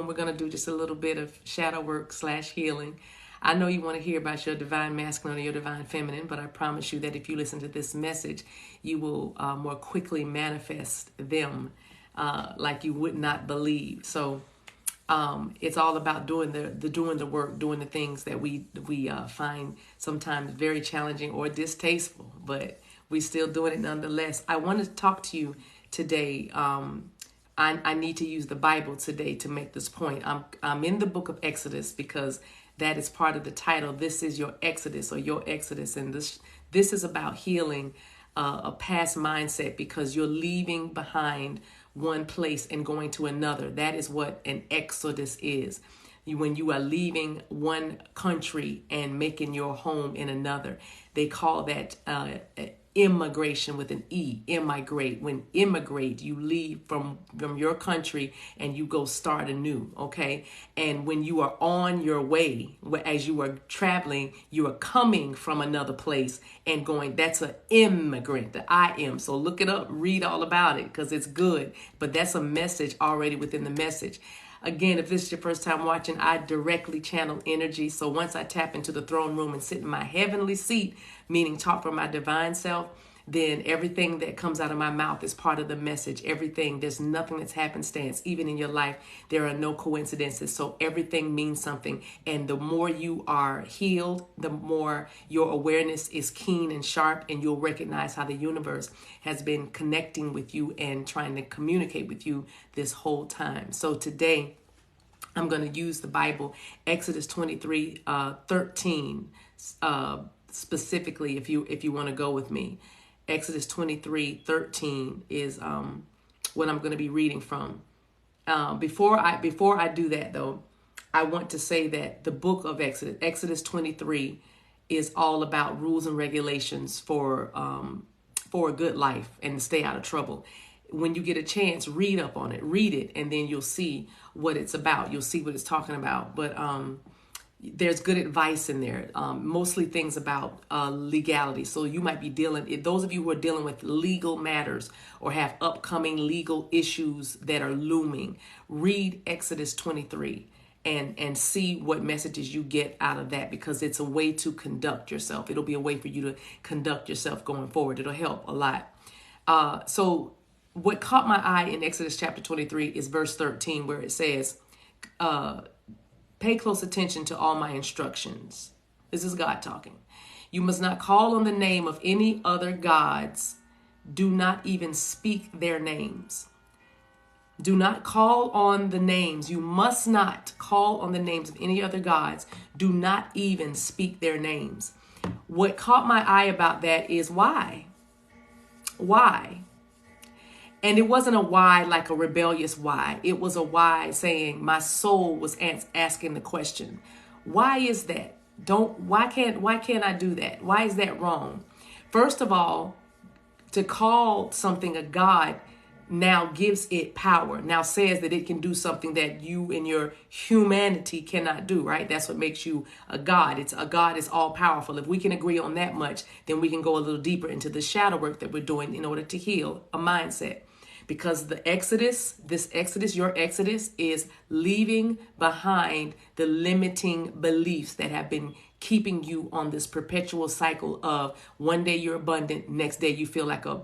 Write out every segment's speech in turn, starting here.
room. We're going to do just a little bit of shadow work / healing. I know you want to hear about your divine masculine or your divine feminine, but I promise you that if you listen to this message, you will more quickly manifest them like you would not believe. So it's all about doing the work, doing the things that we find sometimes very challenging or distasteful, but we still doing it nonetheless. I want to talk to you today. I need to use the Bible today to make this point. I'm in the book of Exodus because that is part of the title. This is your Exodus or your Exodus. And this is about healing a past mindset because you're leaving behind one place and going to another. That is what an Exodus is. When you are leaving one country and making your home in another. They call that immigration with an E, immigrate. When immigrate, you leave from your country and you go start anew, okay? And when you are on your way, as you are traveling, you are coming from another place and going, that's an immigrant, the I am. So look it up, read all about it because it's good. But that's a message already within the message. Again, if this is your first time watching, I directly channel energy. So once I tap into the throne room and sit in my heavenly seat, meaning talk from my divine self, then everything that comes out of my mouth is part of the message. Everything, there's nothing that's happenstance. Even in your life, there are no coincidences. So everything means something. And the more you are healed, the more your awareness is keen and sharp, and you'll recognize how the universe has been connecting with you and trying to communicate with you this whole time. So today, I'm going to use the Bible, Exodus 23:13, specifically, if you want to go with me. Exodus 23:13 is what I'm going to be reading from. Before I do that, though, I want to say that the book of Exodus 23, is all about rules and regulations for a good life and to stay out of trouble. When you get a chance, read up on it, read it, and then you'll see what it's about. You'll see what it's talking about. But there's good advice in there, mostly things about legality. So you might be those of you who are dealing with legal matters or have upcoming legal issues that are looming, read Exodus 23 and see what messages you get out of that, because it's a way to conduct yourself. It'll be a way for you to conduct yourself going forward. It'll help a lot. So what caught my eye in Exodus chapter 23 is verse 13, where it says, pay close attention to all my instructions. This is God talking. You must not call on the name of any other gods. Do not even speak their names. Do not call on the names. You must not call on the names of any other gods. Do not even speak their names. What caught my eye about that is why? Why? And it wasn't a why like a rebellious why. It was a why saying my soul was asking the question, why is that? Why can't I do that? Why is that wrong? First of all, to call something a god now gives it power. Now says that it can do something that you in your humanity cannot do, right? That's what makes you a god. A god is all powerful. If we can agree on that much, then we can go a little deeper into the shadow work that we're doing in order to heal a mindset. Because your exodus is leaving behind the limiting beliefs that have been keeping you on this perpetual cycle of one day you're abundant, next day you feel like a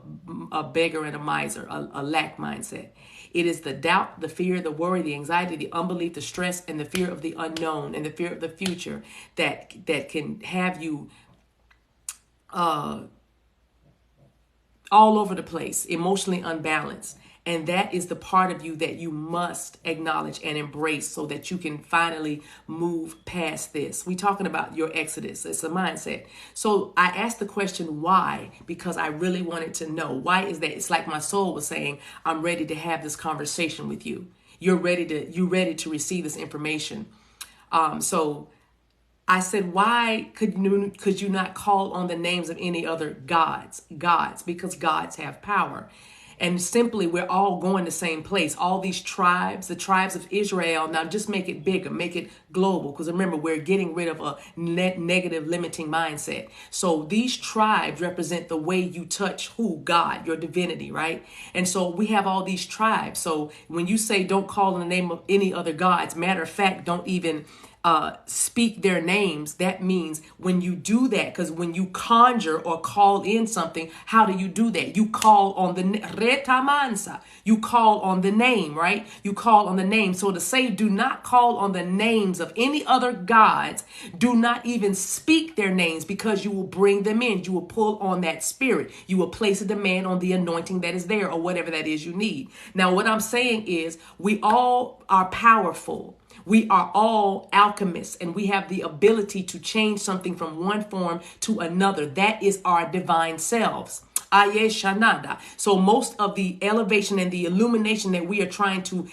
beggar and a miser, a lack mindset. It is the doubt, the fear, the worry, the anxiety, the unbelief, the stress, and the fear of the unknown and the fear of the future that can have you all over the place, emotionally unbalanced. And that is the part of you that you must acknowledge and embrace so that you can finally move past this. We're talking about your exodus. It's a mindset. So I asked the question, why? Because I really wanted to know. Why is that? It's like my soul was saying, I'm ready to have this conversation with you. You're ready to receive this information. So I said, why could you not call on the names of any other gods? Because gods have power. And simply, we're all going the same place. All these tribes, the tribes of Israel, now just make it bigger, make it global. Because remember, we're getting rid of a negative limiting mindset. So these tribes represent the way you touch who? God, your divinity, right? And so we have all these tribes. So when you say don't call in the name of any other gods, matter of fact, don't even speak their names. That means when you do that, because when you conjure or call in something, how do you do that? You call on the retamansa. You call on the name, right? You call on the name. So to say, do not call on the names of any other gods. Do not even speak their names, because you will bring them in. You will pull on that spirit. You will place a demand on the anointing that is there, or whatever that is you need. Now, what I'm saying is, we all are powerful. We are all alchemists, and we have the ability to change something from one form to another. That is our divine selves. Aye Shanada. So most of the elevation and the illumination that we are trying to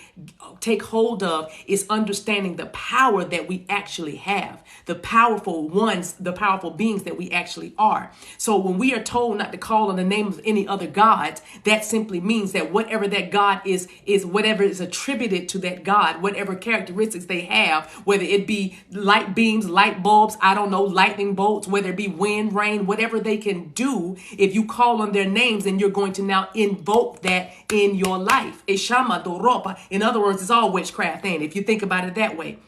take hold of is understanding the power that we actually have, the powerful ones, the powerful beings that we actually are. So when we are told not to call on the name of any other gods, that simply means that whatever that God is whatever is attributed to that God, whatever characteristics they have, whether it be light beams, light bulbs, I don't know, lightning bolts, whether it be wind, rain, whatever they can do, if you call on their names, and you're going to now invoke that in your life. Eshama doropa. In other words, it's all witchcraft, ain't it? If you think about it that way.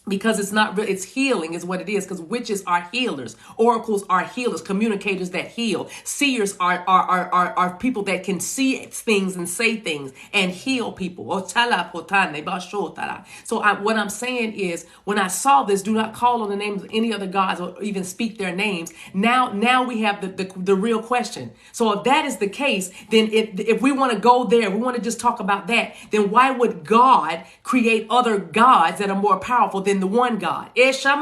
Because it's not real, it's healing is what it is. Because witches are healers, oracles are healers, communicators that heal, seers are people that can see things and say things and heal people. So what I'm saying is, when I saw this, do not call on the names of any other gods or even speak their names. Now we have the real question. So if that is the case, then if we want to go there, we want to just talk about that, then why would God create other gods that are more powerful than the one God? You see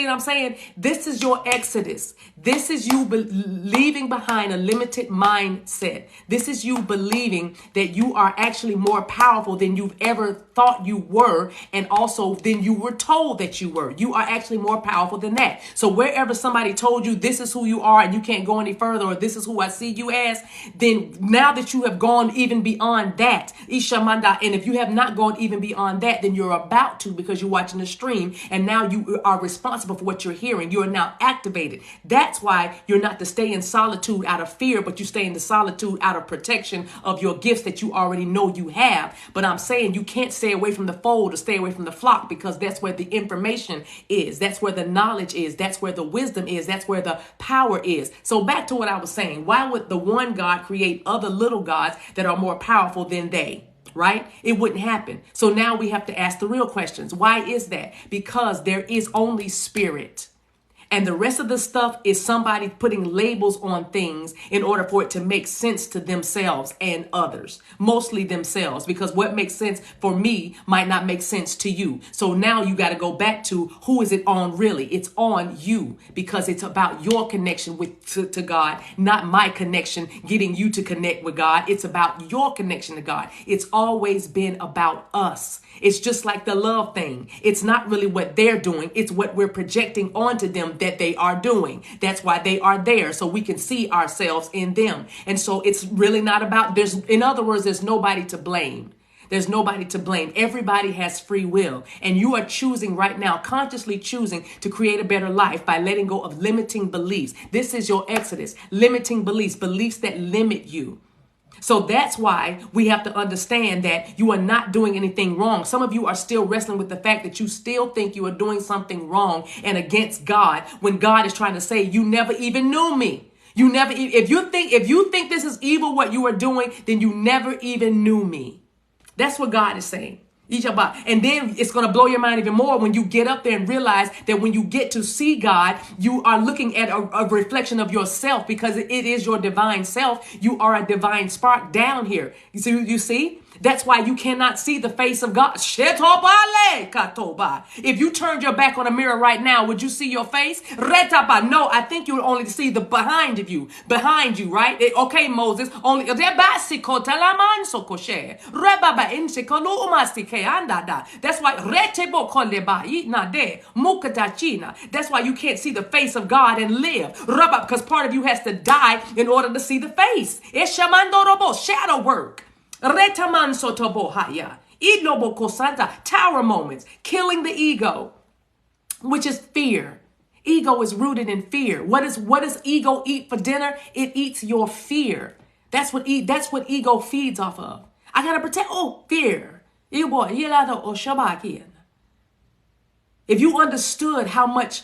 what I'm saying? This is your exodus. This is you leaving behind a limited mindset. This is you believing that you are actually more powerful than you've ever thought you were, and also than you were told that you were. You are actually more powerful than that. So wherever somebody told you this is who you are and you can't go any further, or this is who I see you as, then now that you have gone even beyond that, Ishamanda, and if you have not gone even beyond that, then you're about to, because you're watching the stream, and now you are responsible for what you're hearing. You are now activated. That's why you're not to stay in solitude out of fear, but you stay in the solitude out of protection of your gifts that you already know you have. But I'm saying you can't stay away from the fold or stay away from the flock, because that's where the information is. That's where the knowledge is. That's where the wisdom is. That's where the power is. So back to what I was saying. Why would the one God create other little gods that are more powerful than they? Right? It wouldn't happen. So now we have to ask the real questions. Why is that? Because there is only spirit. And the rest of the stuff is somebody putting labels on things in order for it to make sense to themselves and others, mostly themselves, because what makes sense for me might not make sense to you. So now you got to go back to, who is it on really? It's on you, because it's about your connection to God, not my connection, getting you to connect with God. It's about your connection to God. It's always been about us. It's just like the love thing. It's not really what they're doing. It's what we're projecting onto them that they are doing. That's why they are there, so we can see ourselves in them. And so it's really not about, in other words, there's nobody to blame. There's nobody to blame. Everybody has free will. And you are choosing right now, consciously choosing to create a better life by letting go of limiting beliefs. This is your exodus. Limiting beliefs, beliefs that limit you. So that's why we have to understand that you are not doing anything wrong. Some of you are still wrestling with the fact that you still think you are doing something wrong and against God, when God is trying to say, you never even knew me. You never, if you think this is evil, what you are doing, then you never even knew me. That's what God is saying. And then it's going to blow your mind even more when you get up there and realize that when you get to see God, you are looking at a reflection of yourself, because it is your divine self. You are a divine spark down here. You see? That's why you cannot see the face of God. If you turned your back on a mirror right now, would you see your face? No, I think you would only see the behind you, right? Okay, Moses, only that's why that's why you can't see the face of God and live. Because part of you has to die in order to see the face. It's shadow work. Tower moments, killing the ego, which is fear. Ego is rooted in fear. What does ego eat for dinner? It eats your fear. That's what ego feeds off of. I gotta protect. Fear. If you understood how much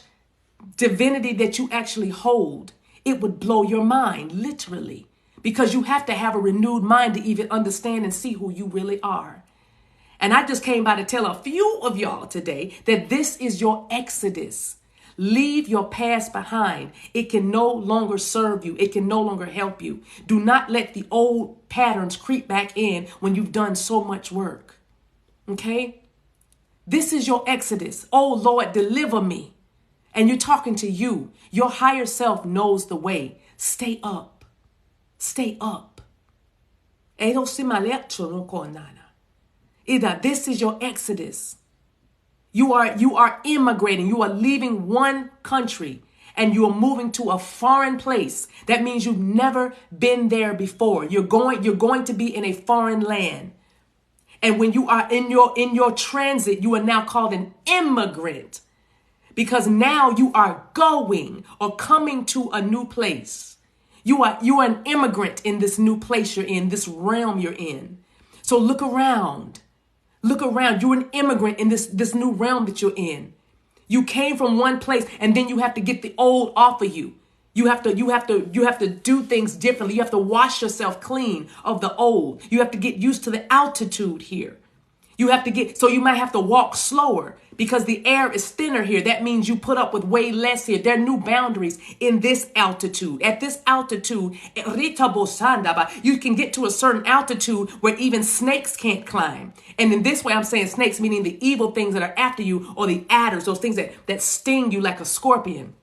divinity that you actually hold, it would blow your mind, literally. Because you have to have a renewed mind to even understand and see who you really are. And I just came by to tell a few of y'all today that this is your exodus. Leave your past behind. It can no longer serve you. It can no longer help you. Do not let the old patterns creep back in when you've done so much work. Okay? This is your exodus. Oh, Lord, deliver me. And you're talking to you. Your higher self knows the way. Stay up. Stay up. This is your exodus. You are immigrating. You are leaving one country and you are moving to a foreign place. That means you've never been there before. You're going to be in a foreign land. And when you are in your transit, you are now called an immigrant because now you are going or coming to a new place. You are an immigrant in this new place you're in, this realm you're in. So look around. Look around. You're an immigrant in this new realm that you're in. You came from one place and then you have to get the old off of you. You have to do things differently. You have to wash yourself clean of the old. You have to get used to the altitude here. So you might have to walk slower because the air is thinner here. That means you put up with way less here. There are new boundaries in this altitude. At this altitude, you can get to a certain altitude where even snakes can't climb. And in this way, I'm saying snakes, meaning the evil things that are after you or the adders, those things that sting you like a scorpion.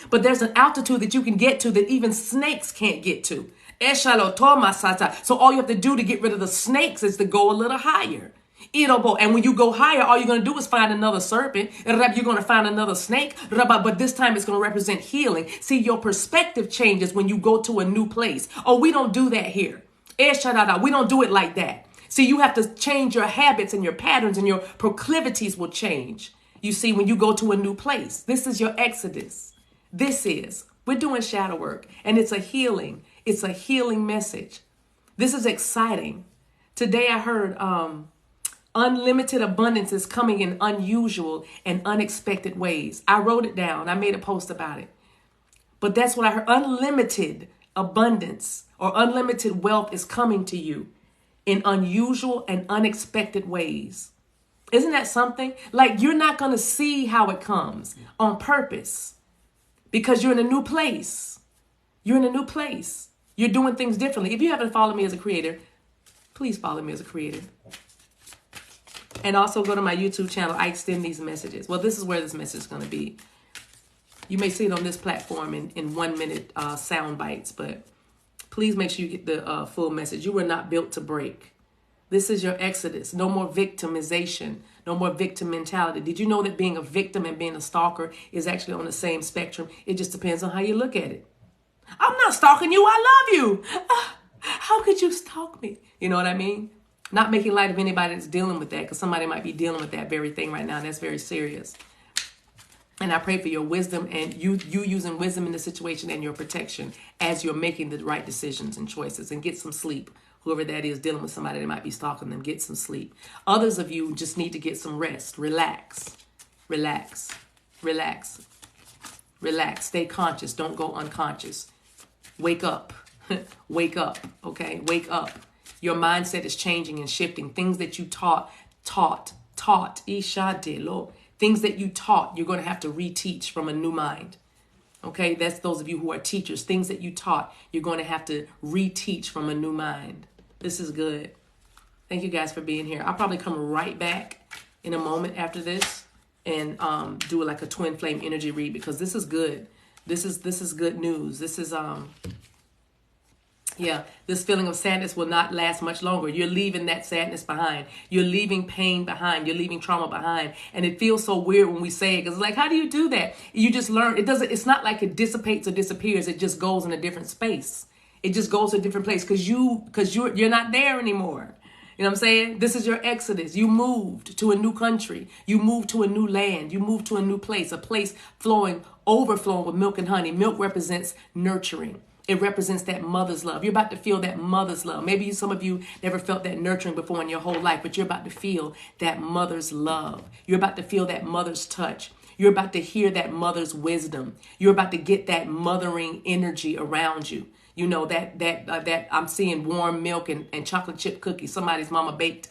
But there's an altitude that you can get to that even snakes can't get to. So all you have to do to get rid of the snakes is to go a little higher. And when you go higher, all you're going to do is find another serpent. You're going to find another snake. But this time it's going to represent healing. See, your perspective changes when you go to a new place. Oh, we don't do that here. We don't do it like that. See, you have to change your habits and your patterns and your proclivities will change. You see, when you go to a new place, this is your exodus. We're doing shadow work and it's a healing message. This is exciting. Today I heard, unlimited abundance is coming in unusual and unexpected ways. I wrote it down. I made a post about it. But that's what I heard. Unlimited abundance or unlimited wealth is coming to you in unusual and unexpected ways. Isn't that something? Like you're not going to see how it comes on purpose because you're in a new place. You're in a new place. You're doing things differently. If you haven't followed me as a creator, please follow me as a creator. And also go to my YouTube channel. I extend these messages. Well, this is where this message is going to be. You may see it on this platform in 1 minute sound bites, but please make sure you get the full message. You were not built to break. This is your exodus. No more victimization. No more victim mentality. Did you know that being a victim and being a stalker is actually on the same spectrum? It just depends on how you look at it. I'm not stalking you. I love you. How could you stalk me? You know what I mean? Not making light of anybody that's dealing with that because somebody might be dealing with that very thing right now. And that's very serious. And I pray for your wisdom and you using wisdom in the situation and your protection as you're making the right decisions and choices, and get some sleep. Whoever that is dealing with somebody that might be stalking them, get some sleep. Others of you just need to get some rest. Relax. Stay conscious. Don't go unconscious. Wake up. Wake up. Okay. Wake up. Your mindset is changing and shifting. Things that you taught. Things that you taught, you're going to have to reteach from a new mind. Okay, that's those of you who are teachers. Things that you taught, you're going to have to reteach from a new mind. This is good. Thank you guys for being here. I'll probably come right back in a moment after this and do like a twin flame energy read, because this is good. This is good news. This is this feeling of sadness will not last much longer. You're leaving that sadness behind. You're leaving pain behind. You're leaving trauma behind. And it feels so weird when we say it, because it's like, how do you do that? You just learn. It's not like it dissipates or disappears. It just goes in a different space. It just goes to a different place because you're not there anymore. You know what I'm saying? This is your exodus. You moved to a new country. You moved to a new land. You moved to a new place, a place overflowing with milk and honey. Milk represents nurturing. It represents that mother's love. You're about to feel that mother's love. Maybe some of you never felt that nurturing before in your whole life, but you're about to feel that mother's love. You're about to feel that mother's touch. You're about to hear that mother's wisdom. You're about to get that mothering energy around you. You know, that I'm seeing warm milk and chocolate chip cookies. Somebody's mama baked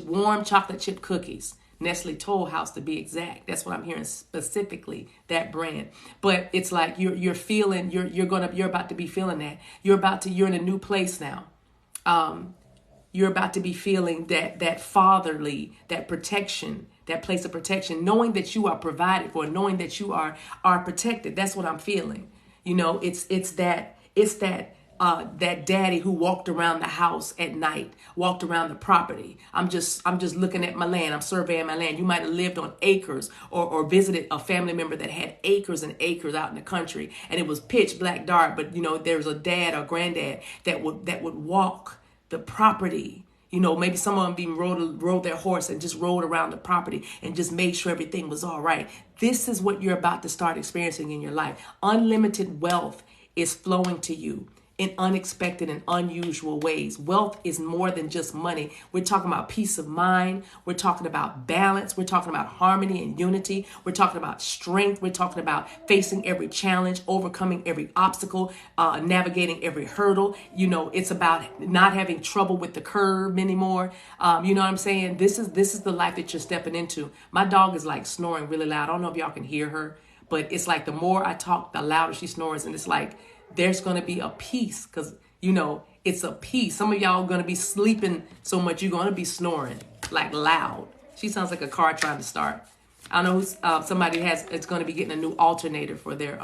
warm chocolate chip cookies. Nestle Toll House to be exact. That's what I'm hearing specifically, that brand. But it's like you're feeling, you're about to be feeling that. You're in a new place now. You're about to be feeling that fatherly, that protection, that place of protection, knowing that you are provided for, knowing that you are protected. That's what I'm feeling. You know, it's that daddy who walked around the house at night, walked around the property. I'm just looking at my land. I'm surveying my land. You might have lived on acres or visited a family member that had acres and acres out in the country, and it was pitch black dark. But you know, there's a dad or granddad that would walk the property. You know, maybe some of them even rode their horse and just rode around the property and just made sure everything was all right. This is what you're about to start experiencing in your life. Unlimited wealth is flowing to you in unexpected and unusual ways. Wealth is more than just money. We're talking about peace of mind. We're talking about balance. We're talking about harmony and unity. We're talking about strength. We're talking about facing every challenge, overcoming every obstacle, navigating every hurdle. You know, it's about not having trouble with the curve anymore. You know what I'm saying? This is the life that you're stepping into. My dog is like snoring really loud. I don't know if y'all can hear her, but it's like the more I talk, the louder she snores. And it's like, there's going to be a peace, because, you know, it's a peace. Some of y'all are going to be sleeping so much, you're going to be snoring like loud. She sounds like a car trying to start. I know who's, somebody it's going to be getting a new alternator for their,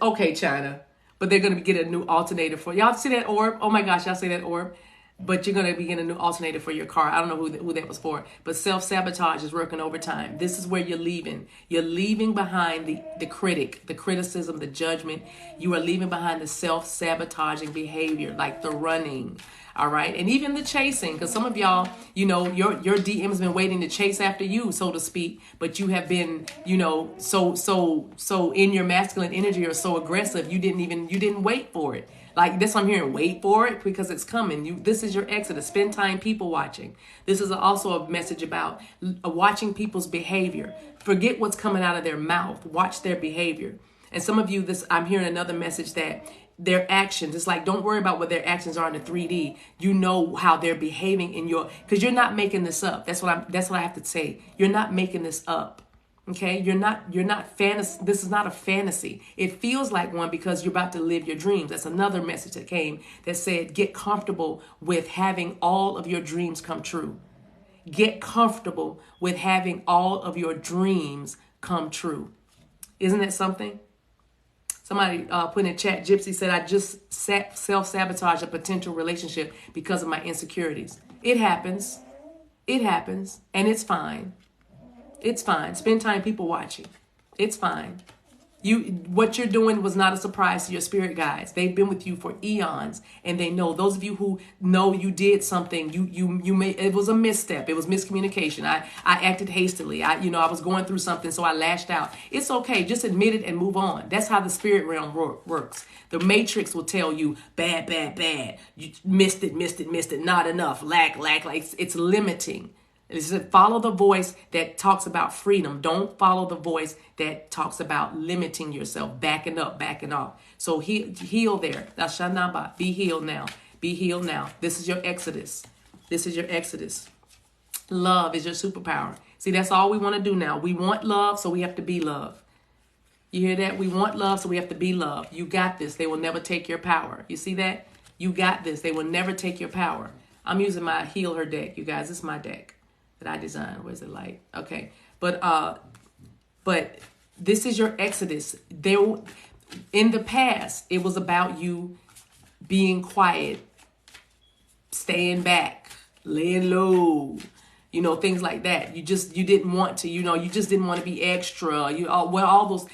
okay, China, but they're going to be getting a new alternator for, y'all see that orb? Oh my gosh, y'all see that orb? But you're going to be getting a new alternator for your car. I don't know who that was for. But self-sabotage is working overtime. This is where you're leaving. You're leaving behind the critic, the criticism, the judgment. You are leaving behind the self-sabotaging behavior, like the running. All right. And even the chasing, because some of y'all, you know, your DM has been waiting to chase after you, so to speak. But you have been, you know, so in your masculine energy or so aggressive, you didn't wait for it. Like this, I'm hearing, wait for it because it's coming. This is your exodus. Spend time people watching. This is also a message about watching people's behavior. Forget what's coming out of their mouth. Watch their behavior. And some of you, I'm hearing another message that their actions, it's like, don't worry about what their actions are in the 3D. You know how they're behaving because you're not making this up. That's what I have to say. You're not making this up. Okay, you're not fantasy. This is not a fantasy. It feels like one because you're about to live your dreams. That's another message that came that said, get comfortable with having all of your dreams come true. Get comfortable with having all of your dreams come true. Isn't that something? Somebody put in chat, Gypsy said, I just self-sabotage a potential relationship because of my insecurities. It happens. It happens. And it's fine. It's fine. Spend time people watching. It's fine. What you're doing was not a surprise to your spirit guides. They've been with you for eons, and they know. Those of you who know you did something, you may, it was a misstep. It was miscommunication. I acted hastily. I was going through something, so I lashed out. It's okay. Just admit it and move on. That's how the spirit realm works. The matrix will tell you bad, bad, bad. You missed it. Not enough. Lack. It's limiting. It said, follow the voice that talks about freedom. Don't follow the voice that talks about limiting yourself, backing up, backing off. So heal there. Be healed now. Be healed now. This is your exodus. This is your exodus. Love is your superpower. See, that's all we want to do now. We want love, so we have to be love. You hear that? We want love, so we have to be love. You got this. They will never take your power. You see that? You got this. They will never take your power. I'm using my Heal Her deck, you guys. This is my deck that I designed. Where's the light? Okay. But this is your exodus. In the past, it was about you being quiet, staying back, laying low, things like that. You didn't want to, you just didn't want to be extra. All those,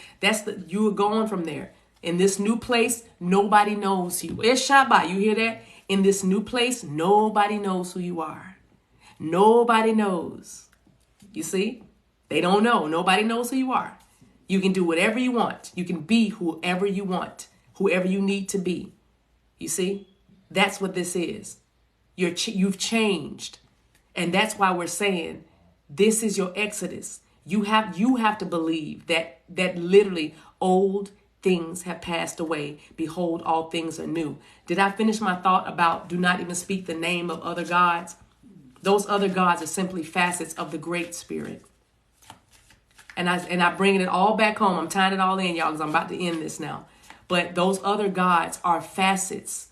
you were going from there. In this new place, nobody knows you. It's Shabbat. You hear that? In this new place, nobody knows who you are. Nobody knows. You see? They don't know. Nobody knows who you are. You can do whatever you want. You can be whoever you want, whoever you need to be. You see? That's what this is. You've changed. And that's why we're saying this is your exodus. You have to believe that literally old things have passed away. Behold, all things are new. Did I finish my thought about do not even speak the name of other gods? Those other gods are simply facets of the Great Spirit. And I bring it all back home. I'm tying it all in, y'all, because I'm about to end this now. But those other gods are facets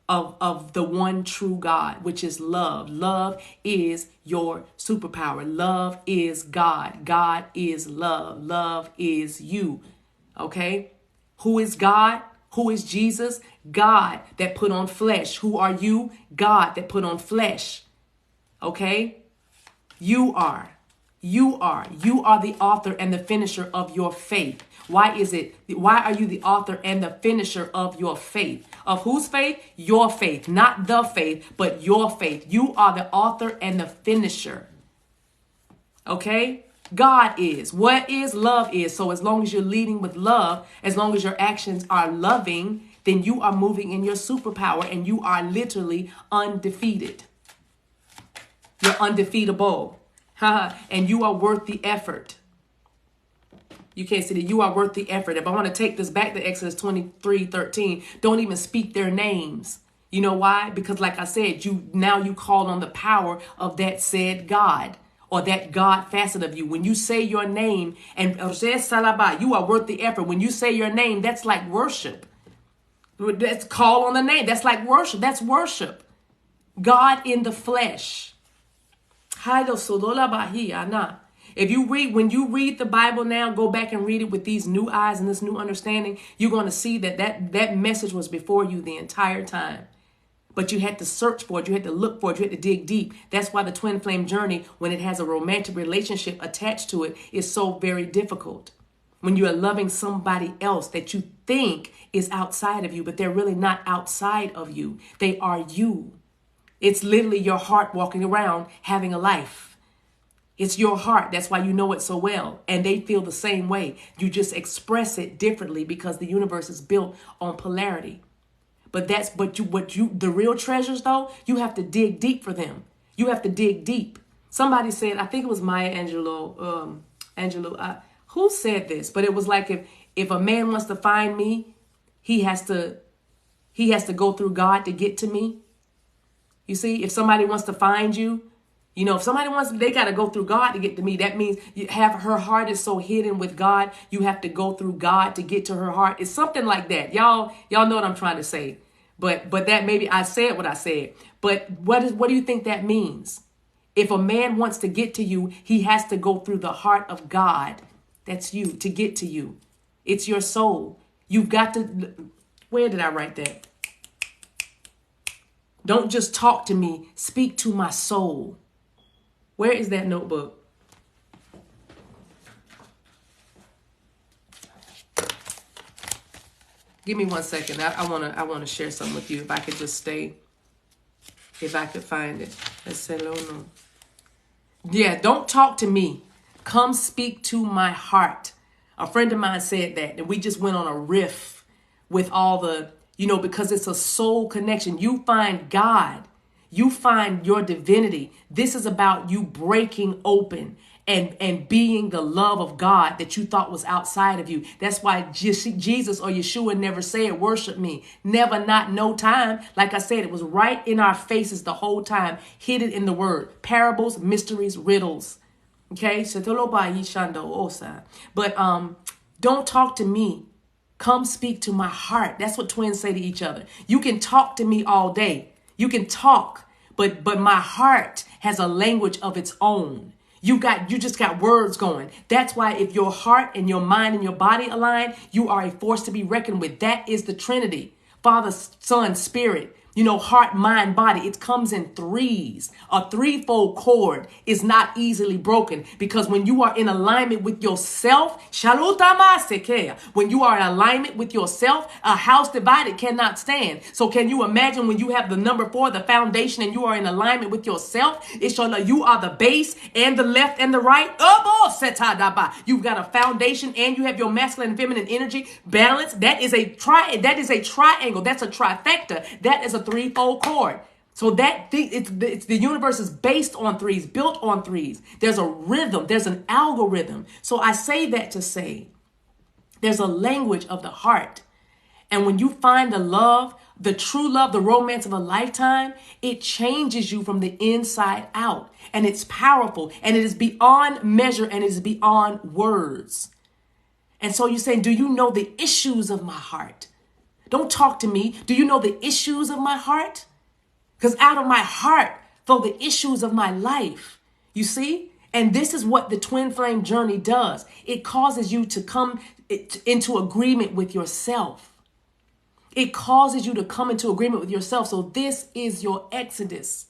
of the one true God, which is love. Love is your superpower. Love is God. God is love. Love is you. Okay? Who is God? Who is Jesus? God that put on flesh. Who are you? God that put on flesh. Okay? You are the author and the finisher of your faith. Why are you the author and the finisher of your faith? Of whose faith? Your faith. Not the faith, but your faith. You are the author and the finisher. Okay? God is. What is? Love is. So as long as you're leading with love, as long as your actions are loving, then you are moving in your superpower and you are literally undefeated. You're undefeatable. And you are worth the effort. You can't say that you are worth the effort. If I want to take this back to Exodus 23:13, don't even speak their names. You know why? Because like I said, you call on the power of that said God or that God facet of you. When you say your name and you are worth the effort. When you say your name, that's like worship. That's call on the name. That's like worship. That's worship. God in the flesh. When you read the Bible now, go back and read it with these new eyes and this new understanding, you're going to see that message was before you the entire time. But you had to search for it. You had to look for it. You had to dig deep. That's why the twin flame journey, when it has a romantic relationship attached to it, is so very difficult. When you are loving somebody else that you think is outside of you, but they're really not outside of you. They are you. It's literally your heart walking around having a life. It's your heart. That's why you know it so well. And they feel the same way. You just express it differently because the universe is built on polarity. But the real treasures though, you have to dig deep for them. You have to dig deep. Somebody said, I think it was Maya Angelou, who said this? But it was like if a man wants to find me, he has to go through God to get to me. You see, if somebody wants to find you, they got to go through God to get to me. That means her heart is so hidden with God. You have to go through God to get to her heart. It's something like that. Y'all know what I'm trying to say. But that maybe I said what I said. But what do you think that means? If a man wants to get to you, he has to go through the heart of God. That's you to get to you. It's your soul. You've got to. Where did I write that? Don't just talk to me. Speak to my soul. Where is that notebook? Give me 1 second. I want to share something with you. If I could just stay. If I could find it. Yeah, don't talk to me. Come speak to my heart. A friend of mine said that, and we just went on a riff with all the, because it's a soul connection. You find God. You find your divinity. This is about you breaking open and being the love of God that you thought was outside of you. That's why Jesus or Yeshua never said, worship me. Never, not no time. Like I said, it was right in our faces the whole time, hidden in the word. Parables, mysteries, riddles. Okay? But don't talk to me. Come speak to my heart. That's what twins say to each other. You can talk to me all day. You can talk, but my heart has a language of its own. You just got words going. That's why if your heart and your mind and your body align, you are a force to be reckoned with. That is the Trinity. Father, Son, Spirit. Heart, mind, body. It comes in threes. A threefold cord is not easily broken because when you are in alignment with yourself, when you are in alignment with yourself, a house divided cannot stand. So can you imagine when you have the number 4, the foundation, and you are in alignment with yourself? It shall you are the base and the left and the right. You've got a foundation and you have your masculine and feminine energy balance. That is a triangle. That's a trifecta. That is a threefold cord. So it's the universe is based on threes, built on threes. There's a rhythm. There's an algorithm. So I say that to say there's a language of the heart. And when you find the love, the true love, the romance of a lifetime, it changes you from the inside out. And it's powerful. And it is beyond measure and it is beyond words. And so you're saying, do you know the issues of my heart? Don't talk to me. Do you know the issues of my heart? Because out of my heart flow the issues of my life. You see? And this is what the twin flame journey does. It causes you to come into agreement with yourself. It causes you to come into agreement with yourself. So this is your exodus.